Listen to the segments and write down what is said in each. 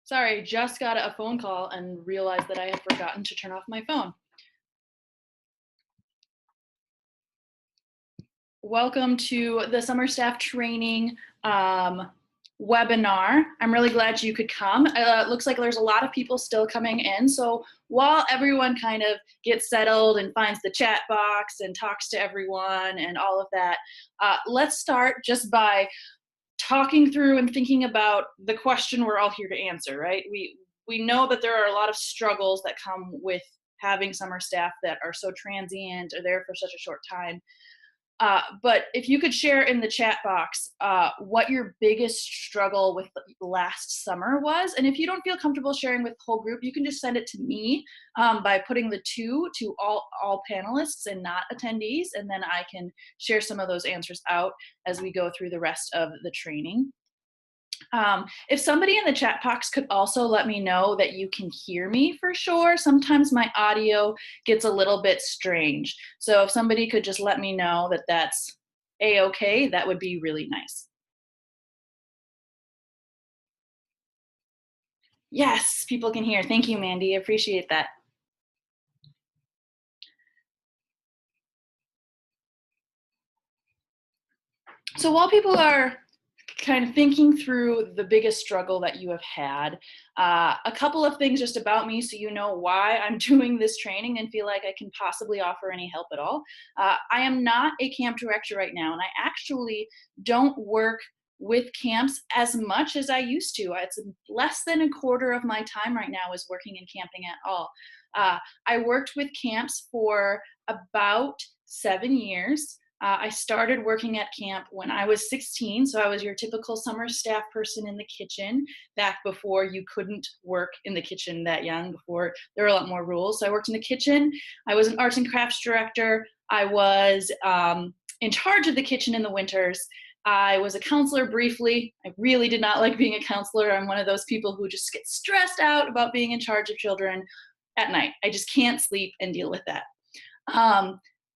Sorry, just got a phone call and realized that I had forgotten to turn off my phone. Welcome to the summer staff training webinar. I'm really glad you could come. It looks like there's a lot of people still coming in. So while everyone kind of gets settled and finds the chat box and talks to everyone and all of that, let's start just by talking through and thinking about the question we're all here to answer, right? We know that there are a lot of struggles that come with having summer staff that are so transient or there for such a short time. But if you could share in the chat box what your biggest struggle with last summer was, and if you don't feel comfortable sharing with the whole group, you can just send it to me by putting the two to all panelists and not attendees, and then I can share some of those answers out as we go through the rest of the training. If somebody in the chat box could also let me know that you can hear me for sure. Sometimes my audio gets a little bit strange. So if somebody could just let me know that that's a-okay, that would be really nice. Yes, people can hear. Thank you, Mandy. Appreciate that. So while people are kind of thinking through the biggest struggle that you have had, a couple of things just about me so you know why I'm doing this training and feel like I can possibly offer any help at all. I am not a camp director right now, and I actually don't work with camps as much as I used to. It's less than a quarter of my time right now is working in camping at all. I worked with camps for about 7 years. I started working at camp when I was 16, so I was your typical summer staff person in the kitchen back before you couldn't work in the kitchen that young, before there were a lot more rules. So I worked in the kitchen. I was an arts and crafts director. I was in charge of the kitchen in the winters. I was a counselor briefly. I really did not like being a counselor. I'm one of those people who just get stressed out about being in charge of children at night. I just can't sleep and deal with that.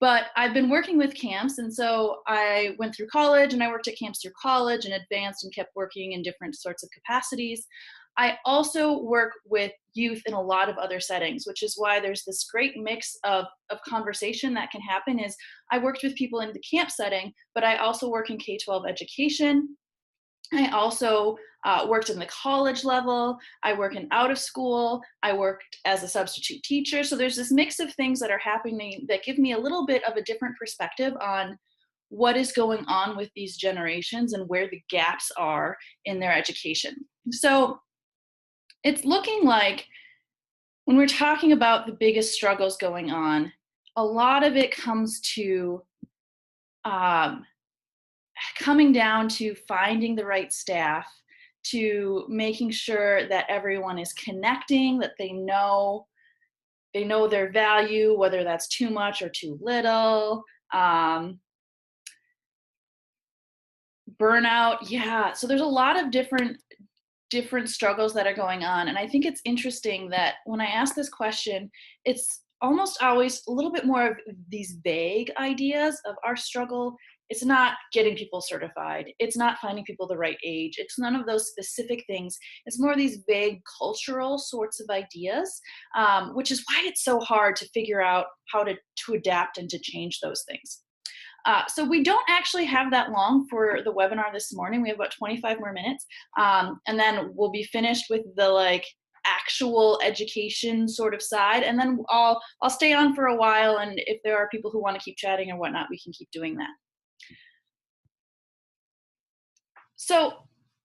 But I've been working with camps, and so I went through college and I worked at camps through college and advanced and kept working in different sorts of capacities. I also work with youth in a lot of other settings, which is why there's this great mix of conversation that can happen. Is I worked with people in the camp setting, but I also work in K-12 education. I also worked in the college level. I work in out of school. I worked as a substitute teacher. So there's this mix of things that are happening that give me a little bit of a different perspective on what is going on with these generations and where the gaps are in their education. So it's looking like when we're talking about the biggest struggles going on, a lot of it comes to um, coming down to finding the right staff, to making sure that everyone is connecting, that they know their value, whether that's too much or too little. Burnout, yeah. So there's a lot of different struggles that are going on, and I think it's interesting that when I ask this question, it's almost always a little bit more of these vague ideas of our struggle. It's not getting people certified, it's not finding people the right age, it's none of those specific things. It's more these vague cultural sorts of ideas, which is why it's so hard to figure out how to adapt and to change those things. So we don't actually have that long for the webinar this morning. We have about 25 more minutes, and then we'll be finished with the actual education sort of side, and then I'll stay on for a while, and if there are people who want to keep chatting or whatnot, we can keep doing that. So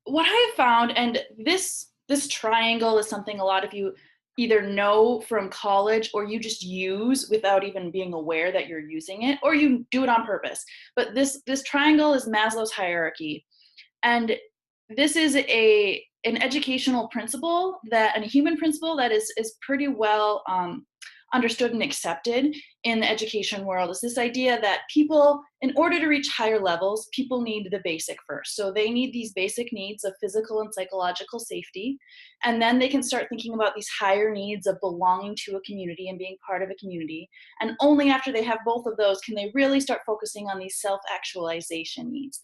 what I have found, and this triangle is something a lot of you either know from college or you just use without even being aware that you're using it, or you do it on purpose. But this triangle is Maslow's hierarchy. And this is an educational principle and a human principle that is pretty well understood and accepted in the education world. Is this idea that people, in order to reach higher levels, people need the basic first. So they need these basic needs of physical and psychological safety, and then they can start thinking about these higher needs of belonging to a community and being part of a community. And only after they have both of those can they really start focusing on these self-actualization needs,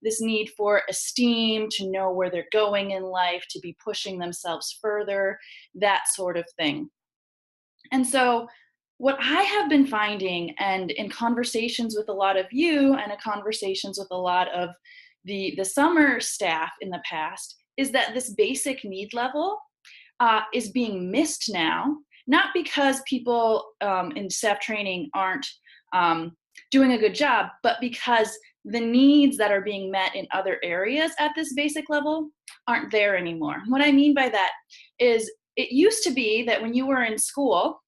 this need for esteem, to know where they're going in life, to be pushing themselves further, that sort of thing. And so, what I have been finding, and in conversations with a lot of you, and in conversations with a lot of the summer staff in the past, is that this basic need level is being missed now, not because people in staff training aren't doing a good job, but because the needs that are being met in other areas at this basic level aren't there anymore. What I mean by that is, it used to be that when you were in school,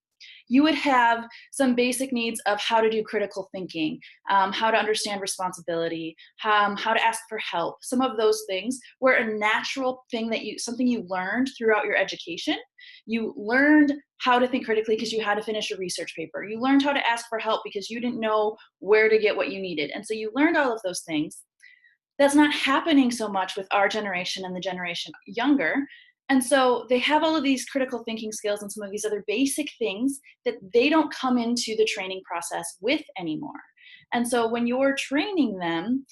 you would have some basic needs of how to do critical thinking, how to understand responsibility, how to ask for help. Some of those things were a natural thing that something you learned throughout your education. You learned how to think critically because you had to finish a research paper. You learned how to ask for help because you didn't know where to get what you needed. And so you learned all of those things. That's not happening so much with our generation and the generation younger. And so they have all of these critical thinking skills and some of these other basic things that they don't come into the training process with anymore. And so when you're training them,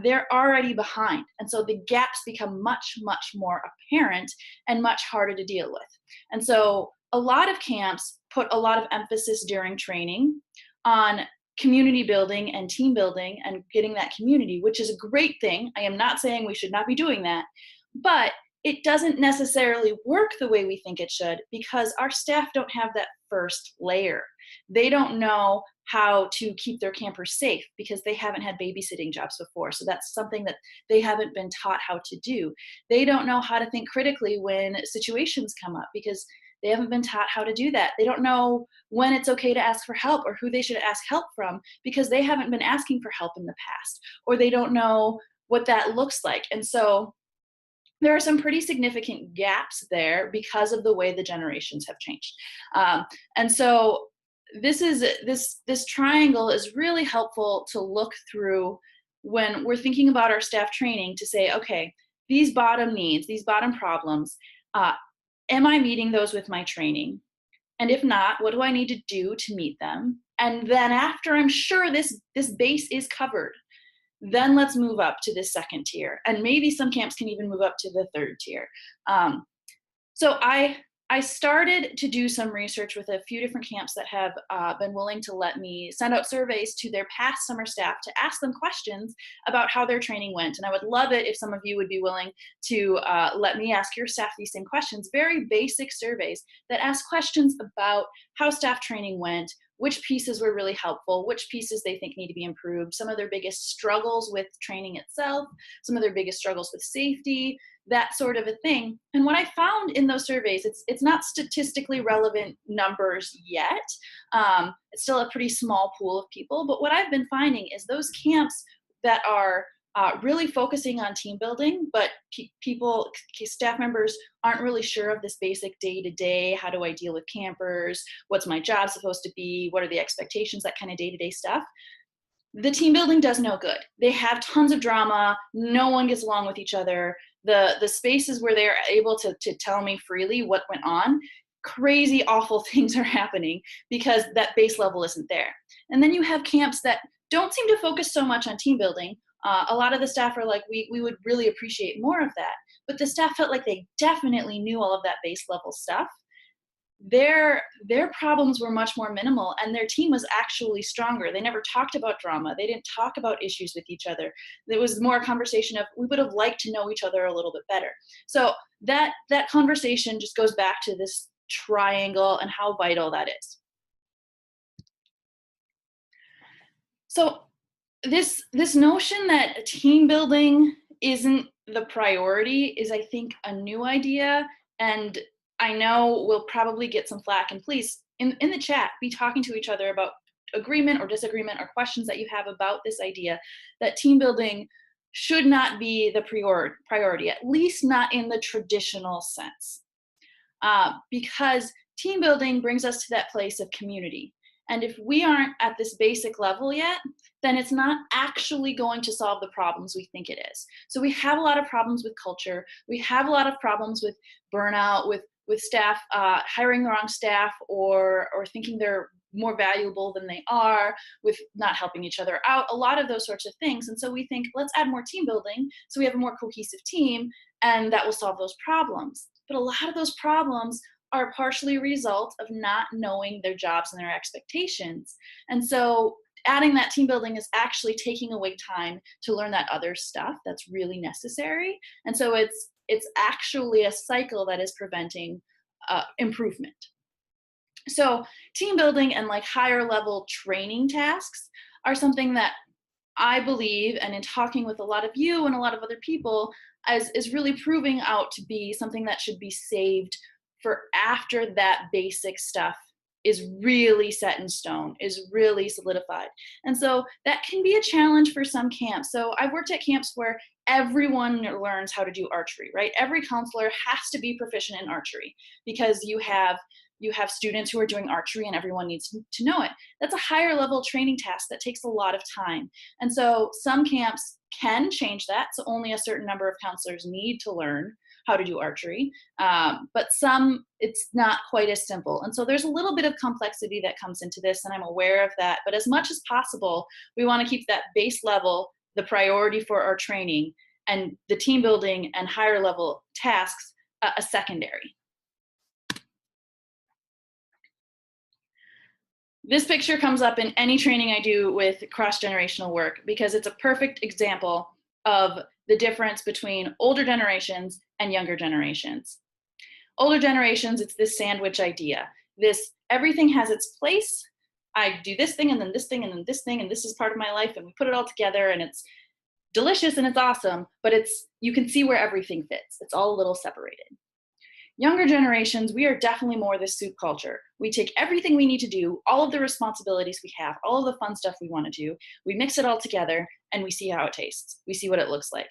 they're already behind. And so the gaps become much, much more apparent and much harder to deal with. And so a lot of camps put a lot of emphasis during training on community building and team building and getting that community, which is a great thing. I am not saying we should not be doing that, but it doesn't necessarily work the way we think it should, because our staff don't have that first layer. They don't know how to keep their campers safe because they haven't had babysitting jobs before. So that's something that they haven't been taught how to do. They don't know how to think critically when situations come up because they haven't been taught how to do that. They don't know when it's okay to ask for help or who they should ask help from because they haven't been asking for help in the past, or they don't know what that looks like. And so there are some pretty significant gaps there because of the way the generations have changed. And so this triangle is really helpful to look through when we're thinking about our staff training, to say, okay, these bottom needs, these bottom problems, am I meeting those with my training? And if not, what do I need to do to meet them? And then after I'm sure this base is covered, then let's move up to the second tier. And maybe some camps can even move up to the third tier. So I started to do some research with a few different camps that have been willing to let me send out surveys to their past summer staff to ask them questions about how their training went. And I would love it if some of you would be willing to let me ask your staff these same questions, very basic surveys that ask questions about how staff training went, which pieces were really helpful, which pieces they think need to be improved, some of their biggest struggles with training itself, some of their biggest struggles with safety, that sort of a thing. And what I found in those surveys, it's not statistically relevant numbers yet. It's still a pretty small pool of people, but what I've been finding is those camps that are really focusing on team building, but staff members aren't really sure of this basic day-to-day, how do I deal with campers, what's my job supposed to be, what are the expectations, that kind of day-to-day stuff. The team building does no good. They have tons of drama, no one gets along with each other. The spaces where they're able to tell me freely what went on, crazy, awful things are happening because that base level isn't there. And then you have camps that don't seem to focus so much on team building. A lot of the staff are like, we would really appreciate more of that. But the staff felt like they definitely knew all of that base level stuff. Their problems were much more minimal, and their team was actually stronger. They never talked about drama. They didn't talk about issues with each other. There was more a conversation of, we would have liked to know each other a little bit better. So that conversation just goes back to this triangle and how vital that is. So this notion that team building isn't the priority is, I think, a new idea. And I know we'll probably get some flack, and please, in the chat, be talking to each other about agreement or disagreement or questions that you have about this idea that team building should not be the priority, at least not in the traditional sense. Because team building brings us to that place of community. And if we aren't at this basic level yet, then it's not actually going to solve the problems we think it is. So we have a lot of problems with culture. We have a lot of problems with burnout, with staff hiring the wrong staff, or thinking they're more valuable than they are, with not helping each other out, a lot of those sorts of things. And so we think, let's add more team building so we have a more cohesive team, and that will solve those problems. But a lot of those problems are partially a result of not knowing their jobs and their expectations. And so adding that team building is actually taking away time to learn that other stuff that's really necessary. And so it's actually a cycle that is preventing improvement. So team building and like higher level training tasks are something that I believe, and in talking with a lot of you and a lot of other people, is really proving out to be something that should be saved for after that basic stuff is really set in stone, is really solidified. And so that can be a challenge for some camps. So I've worked at camps where everyone learns how to do archery, right? Every counselor has to be proficient in archery because you have students who are doing archery and everyone needs to know it. That's a higher level training task that takes a lot of time. And so some camps can change that. So only a certain number of counselors need to learn how to do archery. But some, it's not quite as simple. And so there's a little bit of complexity that comes into this, and I'm aware of that. But as much as possible, we want to keep that base level the priority for our training, and the team building and higher level tasks a secondary. This picture comes up in any training I do with cross-generational work because it's a perfect example of the difference between older generations and younger generations. Older generations, it's this sandwich idea. This everything has its place. I do this thing and then this thing and then this thing, and this is part of my life, and we put it all together, and it's delicious and it's awesome, but you can see where everything fits. It's all a little separated. Younger generations, we are definitely more this soup culture. We take everything we need to do, all of the responsibilities we have, all of the fun stuff we want to do, we mix it all together, and we see how it tastes. We see what it looks like.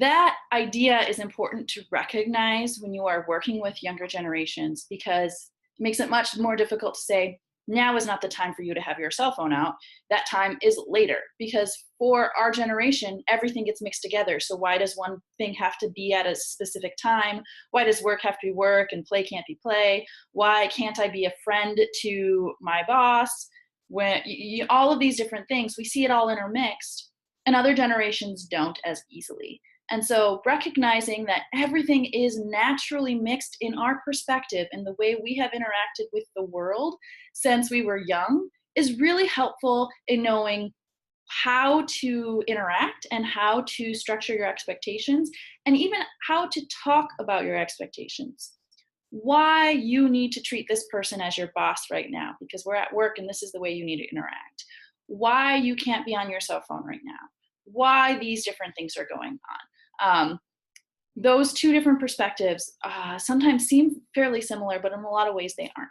That idea is important to recognize when you are working with younger generations, because it makes it much more difficult to say, now is not the time for you to have your cell phone out. That time is later, because for our generation, everything gets mixed together. So why does one thing have to be at a specific time? Why does work have to be work and play can't be play? Why can't I be a friend to my boss? When all of these different things, we see it all intermixed, and other generations don't as easily. And so recognizing that everything is naturally mixed in our perspective and the way we have interacted with the world since we were young is really helpful in knowing how to interact and how to structure your expectations, and even how to talk about your expectations. Why you need to treat this person as your boss right now because we're at work and this is the way you need to interact. Why you can't be on your cell phone right now. Why these different things are going on. Those two different perspectives sometimes seem fairly similar, but in a lot of ways they aren't.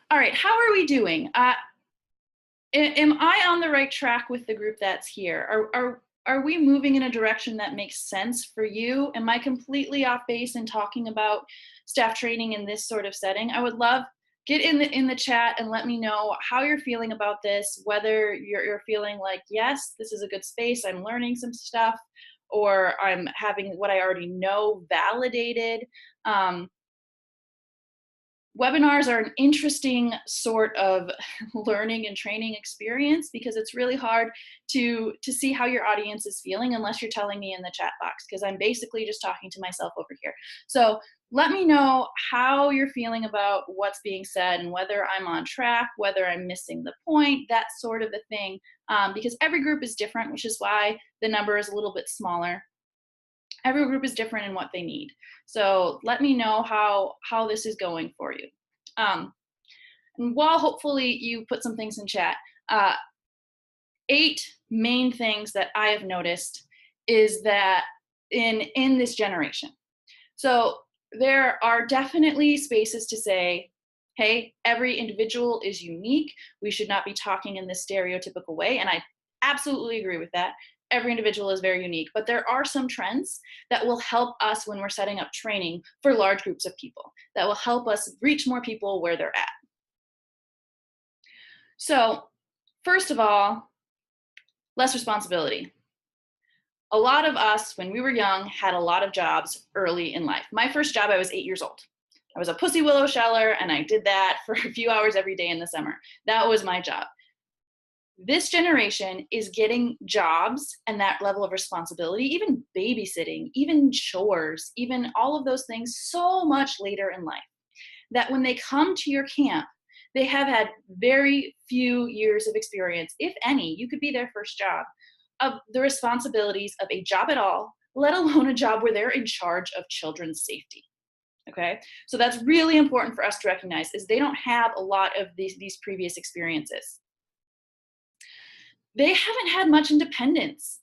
All right, how are we doing? Am I on the right track with the group that's here? Are we moving in a direction that makes sense for you? Am I completely off base in talking about staff training in this sort of setting? I would love, get in the chat and let me know how you're feeling about this, whether you're feeling like, yes, this is a good space, I'm learning some stuff, or I'm having what I already know validated. Webinars are an interesting sort of learning and training experience because it's really hard to see how your audience is feeling unless you're telling me in the chat box, because I'm basically just talking to myself over here. So let me know how you're feeling about what's being said and whether I'm on track, whether I'm missing the point, that sort of a thing, because every group is different, which is why the number is a little bit smaller. Every group is different in what they need. So let me know how this is going for you. And while hopefully you put some things in chat, 8 main things that I have noticed is that in this generation. So there are definitely spaces to say, hey, every individual is unique. We should not be talking in this stereotypical way. And I absolutely agree with that. Every individual is very unique, but there are some trends that will help us when we're setting up training for large groups of people, that will help us reach more people where they're at. So first of all, less responsibility. A lot of us, when we were young, had a lot of jobs early in life. My first job, I was 8 years old. I was a pussy willow sheller, and I did that for a few hours every day in the summer. That was my job. This generation is getting jobs and that level of responsibility, even babysitting, even chores, even all of those things, so much later in life, that when they come to your camp, they have had very few years of experience, if any. You could be their first job, of the responsibilities of a job at all, let alone a job where they're in charge of children's safety. Okay, so that's really important for us to recognize, is they don't have a lot of these previous experiences. They haven't had much independence.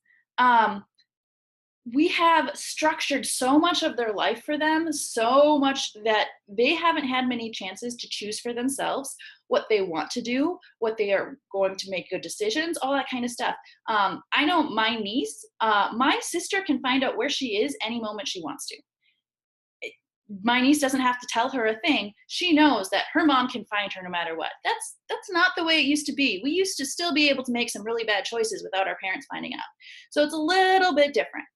We have structured so much of their life for them, so much that they haven't had many chances to choose for themselves what they want to do, what they are going to make good decisions, all that kind of stuff. I know my niece, my sister can find out where she is any moment she wants to. My niece doesn't have to tell her a thing. She knows that her mom can find her no matter what. That's not the way it used to be. We used to still be able to make some really bad choices without our parents finding out. So it's a little bit different.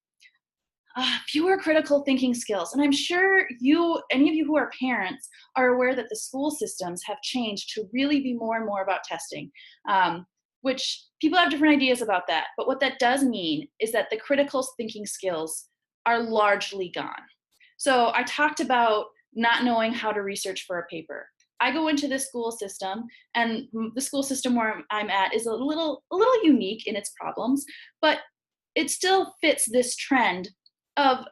Fewer critical thinking skills. And I'm sure any of you who are parents, are aware that the school systems have changed to really be more and more about testing, which people have different ideas about that. But what that does mean is that the critical thinking skills are largely gone. So I talked about not knowing how to research for a paper. I go into the school system, and the school system where I'm at is a little unique in its problems, but it still fits this trend of,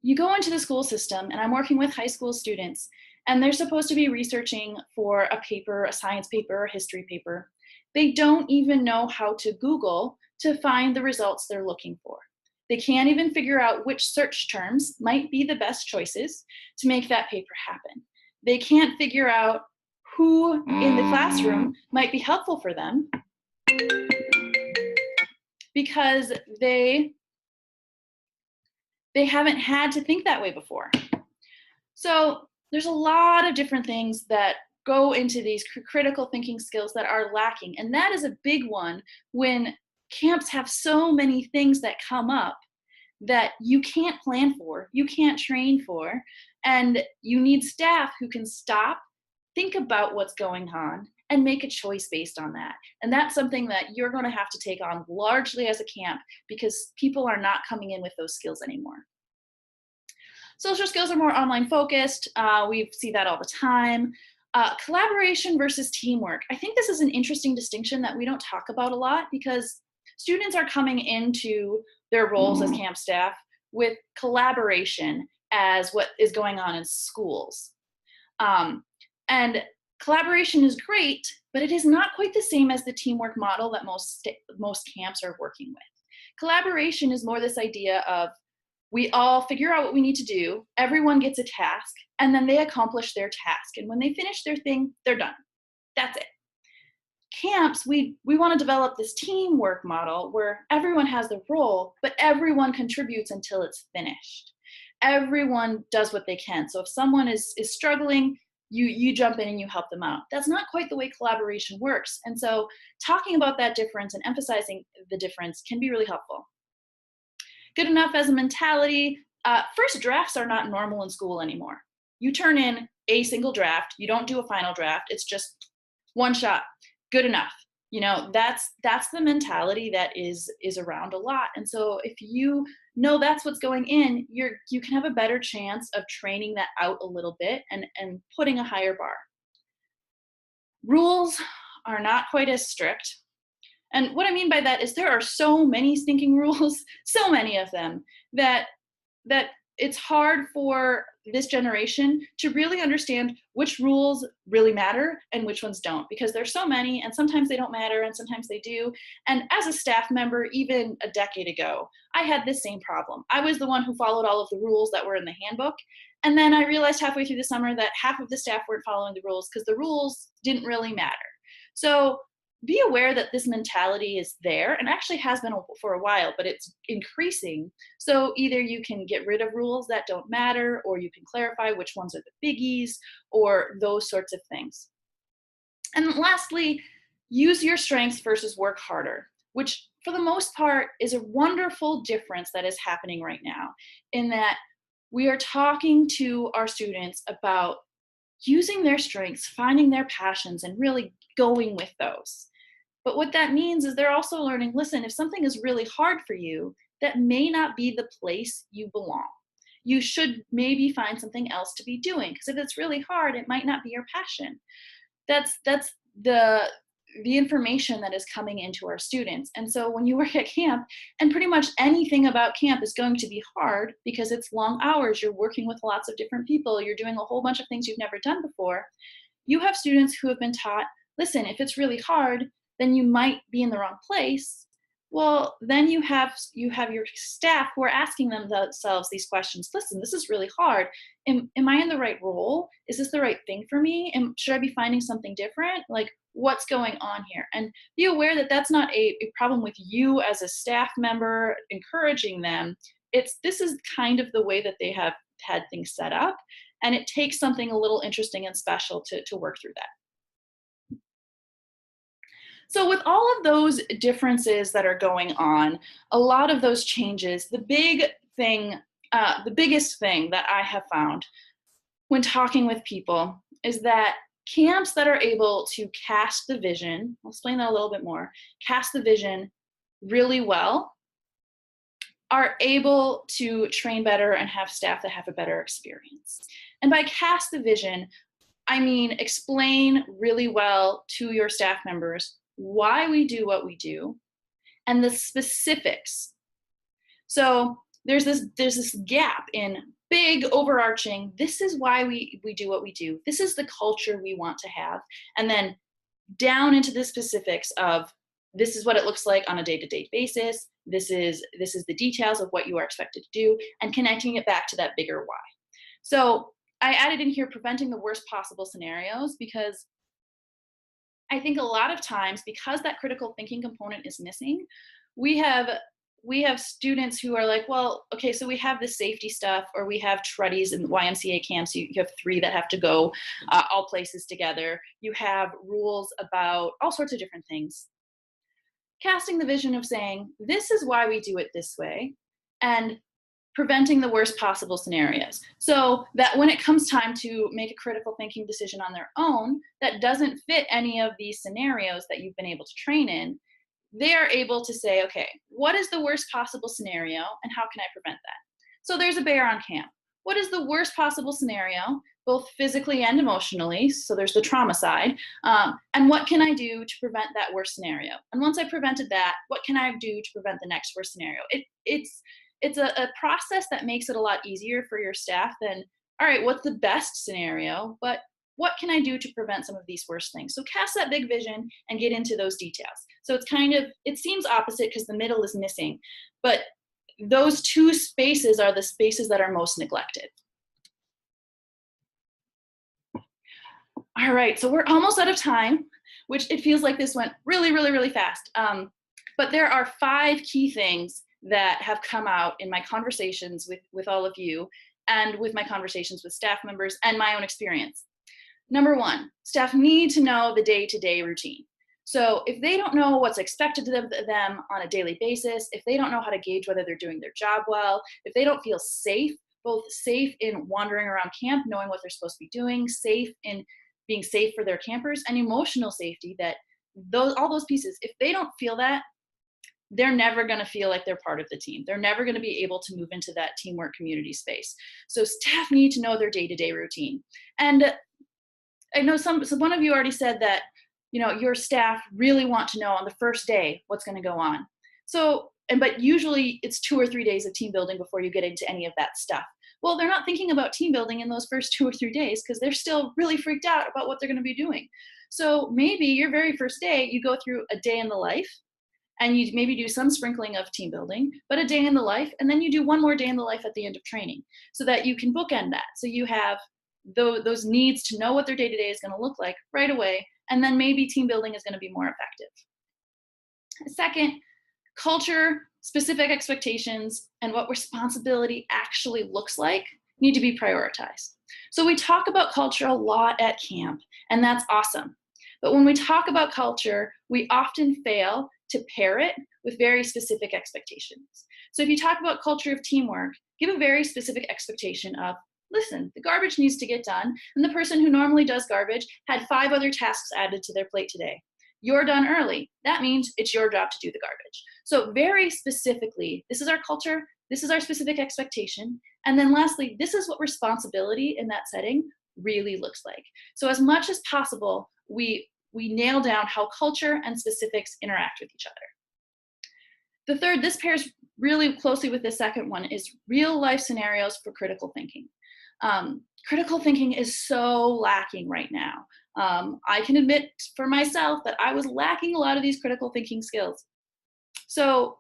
you go into the school system, and I'm working with high school students, and they're supposed to be researching for a paper, a science paper, a history paper. They don't even know how to Google to find the results they're looking for. They can't even figure out which search terms might be the best choices to make that paper happen. They can't figure out who in the classroom might be helpful for them, because they haven't had to think that way before. So there's a lot of different things that go into these critical thinking skills that are lacking. And that is a big one when camps have so many things that come up that you can't plan for, you can't train for, and you need staff who can stop, think about what's going on, and make a choice based on that. And that's something that you're going to have to take on largely as a camp, because people are not coming in with those skills anymore. Social skills are more online focused. We see that all the time. Collaboration versus teamwork. I think this is an interesting distinction that we don't talk about a lot, because students are coming into their roles as camp staff with collaboration as what is going on in schools. And collaboration is great, but it is not quite the same as the teamwork model that most camps are working with. Collaboration is more this idea of, we all figure out what we need to do, everyone gets a task, and then they accomplish their task. And when they finish their thing, they're done. That's it. Camps, we want to develop this teamwork model where everyone has their role, but everyone contributes until it's finished. Everyone does what they can. So if someone is struggling, you jump in and you help them out. That's not quite the way collaboration works. And so talking about that difference and emphasizing the difference can be really helpful. Good enough as a mentality. First drafts are not normal in school anymore. You turn in a single draft. You don't do a final draft. It's just one shot. Good enough. You know, that's the mentality that is around a lot. And so if you know that's what's going in, you can have a better chance of training that out a little bit and putting a higher bar. Rules are not quite as strict. And what I mean by that is there are so many stinking rules, so many of them, that it's hard for this generation to really understand which rules really matter and which ones don't, because there's so many, and sometimes they don't matter and sometimes they do. And as a staff member, even a decade ago, I had this same problem. I was the one who followed all of the rules that were in the handbook. And then I realized halfway through the summer that half of the staff weren't following the rules because the rules didn't really matter. So be aware that this mentality is there and actually has been for a while, but it's increasing. So either you can get rid of rules that don't matter, or you can clarify which ones are the biggies, or those sorts of things. And lastly, use your strengths versus work harder, which for the most part, is a wonderful difference that is happening right now, in that we are talking to our students about using their strengths, finding their passions, and really going with those. But what that means is they're also learning, listen, if something is really hard for you, that may not be the place you belong. You should maybe find something else to be doing, because if it's really hard, it might not be your passion. That's the information that is coming into our students. And so when you work at camp, and pretty much anything about camp is going to be hard because it's long hours, you're working with lots of different people, you're doing a whole bunch of things you've never done before. You have students who have been taught, listen, if it's really hard, then you might be in the wrong place. Well, then you have your staff who are asking themselves these questions. Listen, this is really hard. Am I in the right role? Is this the right thing for me? Should I be finding something different? Like, what's going on here? And be aware that that's not a problem with you as a staff member encouraging them. This is kind of the way that they have had things set up. And it takes something a little interesting and special to work through that. So, with all of those differences that are going on, a lot of those changes, the biggest thing that I have found when talking with people is that camps that are able to cast the vision, I'll explain that a little bit more, cast the vision really well, are able to train better and have staff that have a better experience. And by cast the vision, I mean explain really well to your staff members why we do what we do and the specifics. So there's this gap in big overarching, this is why we do what we do. This is the culture we want to have. And then down into the specifics of, this is what it looks like on a day-to-day basis. This is the details of what you are expected to do, and connecting it back to that bigger why. So I added in here preventing the worst possible scenarios, because I think a lot of times, because that critical thinking component is missing, we have students who are like, well, okay, so we have this safety stuff, or we have truddies in YMCA camps. You have 3 that have to go all places together. You have rules about all sorts of different things. Casting the vision of saying, this is why we do it this way, and preventing the worst possible scenarios. So that when it comes time to make a critical thinking decision on their own that doesn't fit any of these scenarios that you've been able to train in, they are able to say, okay, what is the worst possible scenario and how can I prevent that? So there's a bear on camp. What is the worst possible scenario, both physically and emotionally? So there's the trauma side. And what can I do to prevent that worst scenario? And once I prevented that, what can I do to prevent the next worst scenario? It's a process that makes it a lot easier for your staff than, all right, what's the best scenario? But what can I do to prevent some of these worst things? So cast that big vision and get into those details. So it seems opposite because the middle is missing, but those 2 spaces are the spaces that are most neglected. All right, so we're almost out of time, which it feels like this went really, really, really fast. But there are 5 key things that have come out in my conversations with all of you, and with my conversations with staff members and my own experience. Number 1, staff need to know the day-to-day routine. So if they don't know what's expected of them on a daily basis, if they don't know how to gauge whether they're doing their job well, if they don't feel safe, both safe in wandering around camp, knowing what they're supposed to be doing, safe in being safe for their campers, and emotional safety, that all those pieces, if they don't feel that, they're never going to feel like they're part of the team. They're never going to be able to move into that teamwork community space. So staff need to know their day-to-day routine. And I know one of you already said that, your staff really want to know on the first day what's going to go on. But usually it's 2 or 3 days of team building before you get into any of that stuff. Well, they're not thinking about team building in those first 2 or 3 days because they're still really freaked out about what they're going to be doing. So maybe your very first day, you go through a day in the life, and you maybe do some sprinkling of team building, but a day in the life, and then you do one more day in the life at the end of training, so that you can bookend that. So you have those needs to know what their day-to-day is going to look like right away, and then maybe team building is going to be more effective. Second, culture, specific expectations, and what responsibility actually looks like need to be prioritized. So we talk about culture a lot at camp, and that's awesome. But when we talk about culture, we often fail to pair it with very specific expectations. So if you talk about culture of teamwork, give a very specific expectation of, listen, the garbage needs to get done, and the person who normally does garbage had 5 other tasks added to their plate today. You're done early. That means it's your job to do the garbage. So very specifically, this is our culture, this is our specific expectation, and then lastly, this is what responsibility in that setting really looks like. So as much as possible, we nail down how culture and specifics interact with each other. The third, this pairs really closely with the second one, is real life scenarios for critical thinking. Critical thinking is so lacking right now. I can admit for myself that I was lacking a lot of these critical thinking skills. So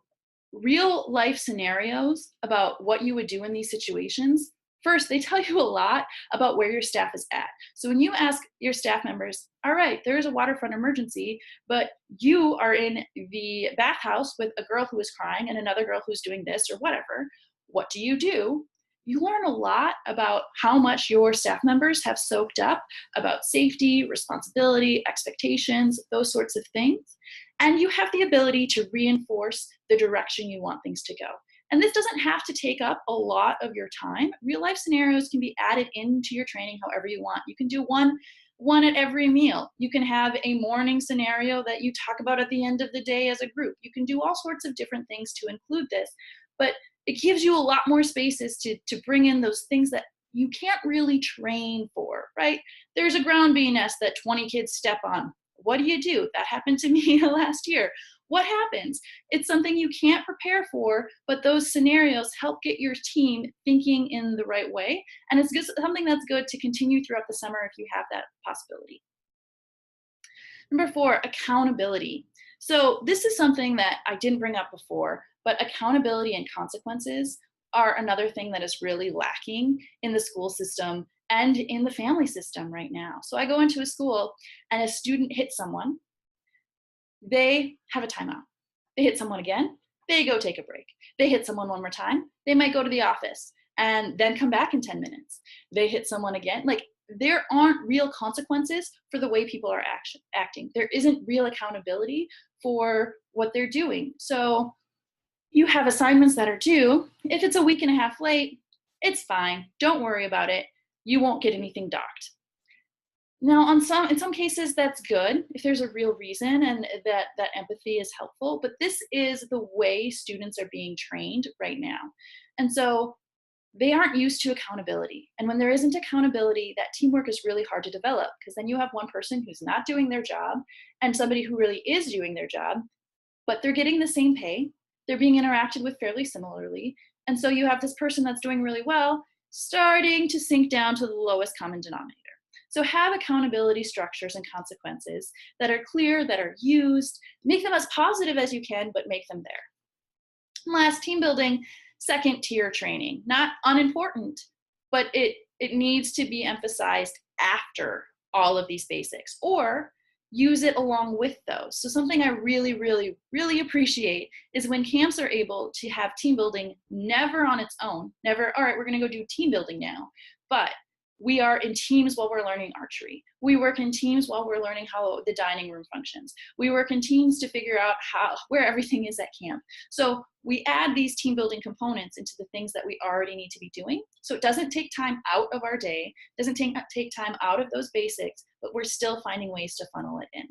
real life scenarios about what you would do in these situations, first, they tell you a lot about where your staff is at. So when you ask your staff members, all right, there's a waterfront emergency, but you are in the bathhouse with a girl who is crying and another girl who's doing this or whatever, what do? You learn a lot about how much your staff members have soaked up about safety, responsibility, expectations, those sorts of things. And you have the ability to reinforce the direction you want things to go. And this doesn't have to take up a lot of your time. Real life scenarios can be added into your training however you want. You can do one at every meal. You can have a morning scenario that you talk about at the end of the day as a group. You can do all sorts of different things to include this, but it gives you a lot more spaces to bring in those things that you can't really train for, right? There's a ground bean nest that 20 kids step on. What do? That happened to me last year. What happens? It's something you can't prepare for, but those scenarios help get your team thinking in the right way. And it's just something that's good to continue throughout the summer if you have that possibility. Number 4, accountability. So this is something that I didn't bring up before, but accountability and consequences are another thing that is really lacking in the school system and in the family system right now. So I go into a school and a student hits someone, they have a timeout. They hit someone again, they go take a break. They hit someone one more time, they might go to the office and then come back in 10 minutes. They hit someone again. Like, there aren't real consequences for the way people are acting. There isn't real accountability for what they're doing. So you have assignments that are due. If it's a week and a half late, it's fine. Don't worry about it. You won't get anything docked. Now, in some cases, that's good if there's a real reason and that empathy is helpful. But this is the way students are being trained right now. And so they aren't used to accountability. And when there isn't accountability, that teamwork is really hard to develop, because then you have one person who's not doing their job and somebody who really is doing their job, but they're getting the same pay. They're being interacted with fairly similarly. And so you have this person that's doing really well starting to sink down to the lowest common denominator. So have accountability structures and consequences that are clear, that are used. Make them as positive as you can, but make them there. And last, team building, second tier training. Not unimportant, but it needs to be emphasized after all of these basics, or use it along with those. So something I really, really, really appreciate is when camps are able to have team building never on its own, never, all right, we're gonna go do team building now, but we are in teams while we're learning archery. We work in teams while we're learning how the dining room functions. We work in teams to figure out where everything is at camp. So we add these team building components into the things that we already need to be doing. So it doesn't take time out of our day, doesn't take time out of those basics, but we're still finding ways to funnel it in.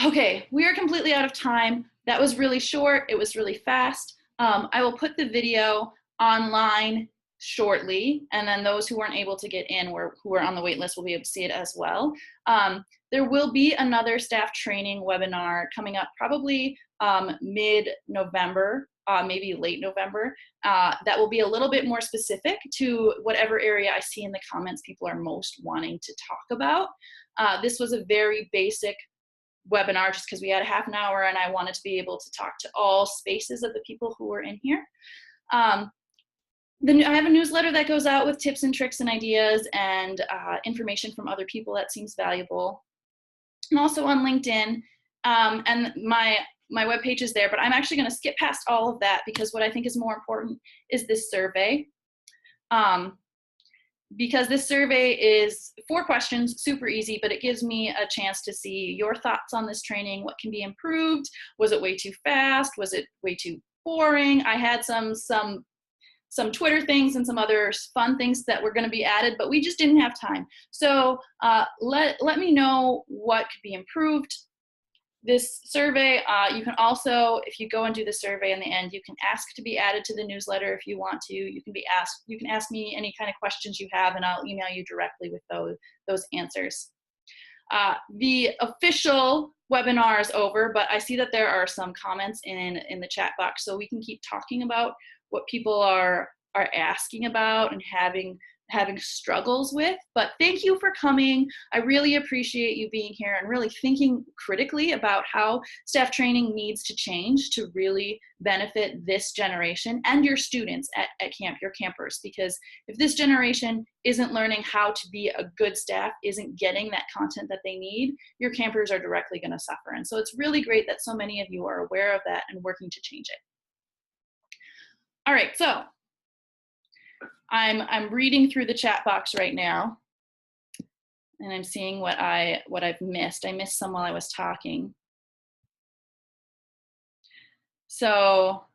Okay, we are completely out of time. That was really short, it was really fast. I will put the video online shortly, and then those who weren't able to get in or who are on the wait list will be able to see it as well. There will be another staff training webinar coming up probably mid-November, maybe late November, that will be a little bit more specific to whatever area I see in the comments people are most wanting to talk about. This was a very basic webinar just because we had a half an hour and I wanted to be able to talk to all spaces of the people who were in here. I have a newsletter that goes out with tips and tricks and ideas and information from other people that seems valuable. I'm also on LinkedIn, and my webpage is there, but I'm actually going to skip past all of that because what I think is more important is this survey. because this survey is 4 questions, super easy, but it gives me a chance to see your thoughts on this training, what can be improved, was it way too fast, was it way too boring? I had some Twitter things and some other fun things that were going to be added, but we just didn't have time. So let me know what could be improved. This survey, you can also, if you go and do the survey in the end, you can ask to be added to the newsletter if you want to. You can ask me any kind of questions you have, and I'll email you directly with those answers. The official webinar is over, but I see that there are some comments in the chat box, so we can keep talking about what people are asking about and having struggles with. But thank you for coming. I really appreciate you being here and really thinking critically about how staff training needs to change to really benefit this generation and your students at camp, your campers. Because if this generation isn't learning how to be a good staff, isn't getting that content that they need, your campers are directly going to suffer. And so it's really great that so many of you are aware of that and working to change it. All right, so I'm reading through the chat box right now, and I'm seeing what I've missed. I missed some while I was talking. So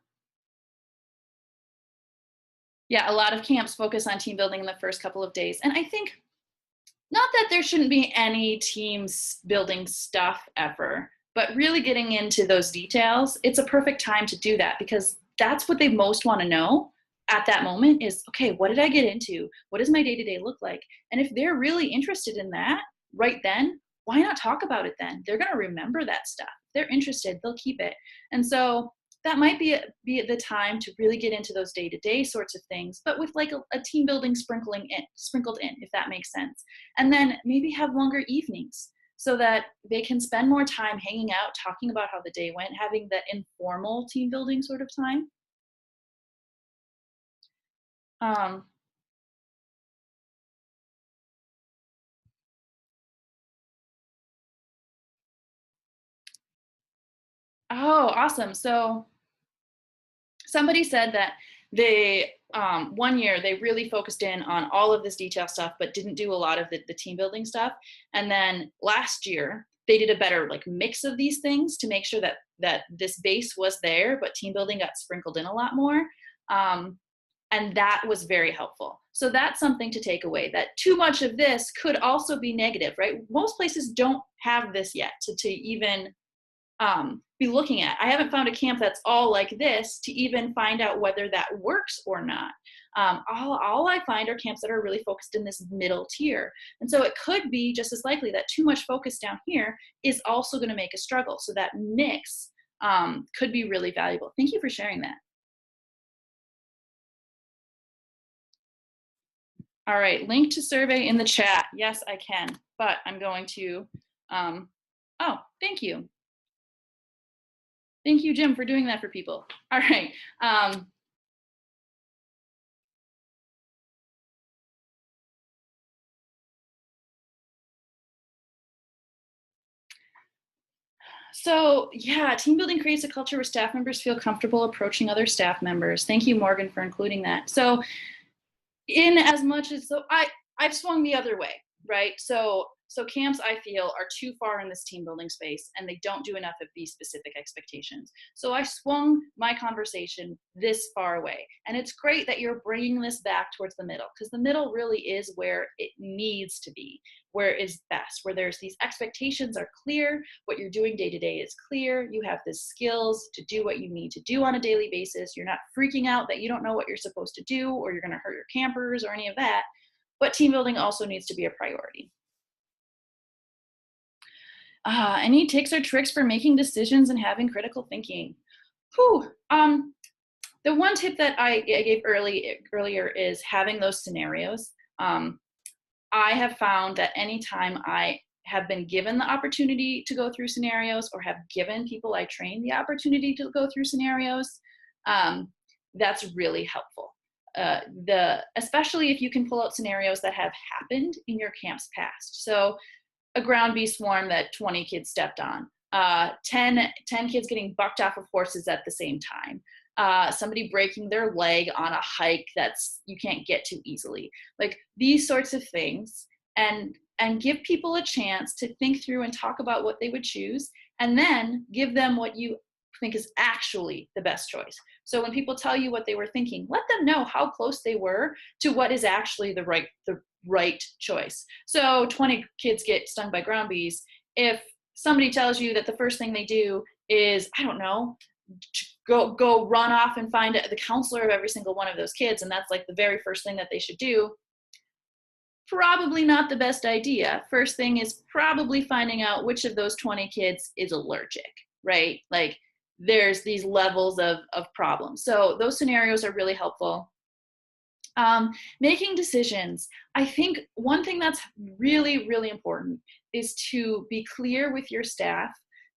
yeah, a lot of camps focus on team building in the first couple of days. And I think not that there shouldn't be any team building stuff ever, but really getting into those details, it's a perfect time to do that, because that's what they most want to know at that moment is, okay, what did I get into? What does my day-to-day look like? And if they're really interested in that right then, why not talk about it then? They're going to remember that stuff. If they're interested, they'll keep it. And so that might be the time to really get into those day-to-day sorts of things, but with like a team building sprinkled in, if that makes sense. And then maybe have longer evenings so that they can spend more time hanging out, talking about how the day went, having that informal team building sort of time. Oh, awesome. So somebody said that they, 1 year, they really focused in on all of this detail stuff, but didn't do a lot of the team building stuff. And then last year, they did a better like mix of these things to make sure that this base was there, but team building got sprinkled in a lot more. And that was very helpful. So that's something to take away, that too much of this could also be negative, right? Most places don't have this yet to even be looking at. I haven't found a camp that's all like this to even find out whether that works or not. All I find are camps that are really focused in this middle tier. And so it could be just as likely that too much focus down here is also going to make a struggle. So that mix could be really valuable. Thank you for sharing that. All right, link to survey in the chat. Yes, I can, but I'm going to, oh, thank you. Thank you, Jim, for doing that for people. All right. So yeah, team building creates a culture where staff members feel comfortable approaching other staff members. Thank you, Morgan, for including that. So in as much as, so I've swung the other way, right? So camps, I feel, are too far in this team building space, and they don't do enough of these specific expectations. So I swung my conversation this far away. And it's great that you're bringing this back towards the middle, because the middle really is where it needs to be, where it is best, where there's these expectations are clear, what you're doing day to day is clear, you have the skills to do what you need to do on a daily basis, you're not freaking out that you don't know what you're supposed to do, or you're gonna hurt your campers or any of that. But team building also needs to be a priority. Any tips or tricks for making decisions and having critical thinking? Whew. The one tip that I gave earlier is having those scenarios. I have found that anytime I have been given the opportunity to go through scenarios, or have given people I train the opportunity to go through scenarios, that's really helpful. Especially if you can pull out scenarios that have happened in your camp's past. So a ground bee swarm that 20 kids stepped on, 10 kids getting bucked off of horses at the same time, somebody breaking their leg on a hike that's you can't get to easily, like these sorts of things, and give people a chance to think through and talk about what they would choose, and then give them what you think is actually the best choice. So when people tell you what they were thinking, let them know how close they were to what is actually the right choice. So 20 kids get stung by ground bees. If somebody tells you that the first thing they do is, I don't know, go run off and find the counselor of every single one of those kids, and that's like the very first thing that they should do, probably not the best idea. First thing is probably finding out which of those 20 kids is allergic, right? Like there's these levels of problems. So those scenarios are really helpful. Making decisions. I think one thing that's really, really important is to be clear with your staff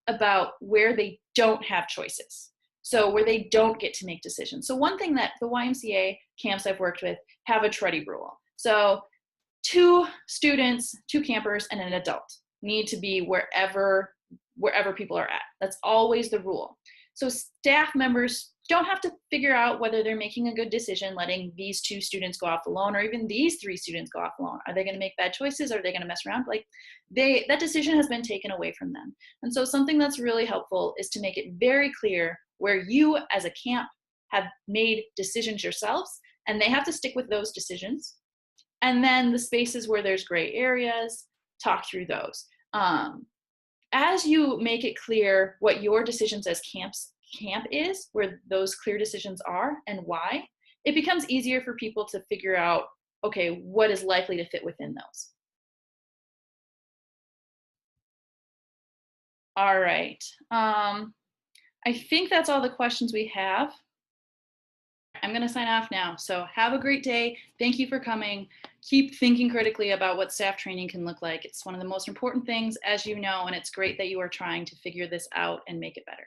about where they don't have choices. So where they don't get to make decisions. So one thing that the YMCA camps I've worked with have a TRUDY rule. So 2 students, 2 campers, and an adult need to be wherever people are at. That's always the rule. So staff members don't have to figure out whether they're making a good decision letting these 2 students go off alone, or even these 3 students go off alone. Are they going to make bad choices? Are they going to mess around? Like that decision has been taken away from them. And so something that's really helpful is to make it very clear where you as a camp have made decisions yourselves, and they have to stick with those decisions. And then the spaces where there's gray areas, talk through those. As you make it clear what your decisions as camp is, where those clear decisions are and why, it becomes easier for people to figure out, okay, what is likely to fit within those. All right. I think that's all the questions we have. I'm going to sign off now. So have a great day. Thank you for coming. Keep thinking critically about what staff training can look like. It's one of the most important things, as you know, and it's great that you are trying to figure this out and make it better.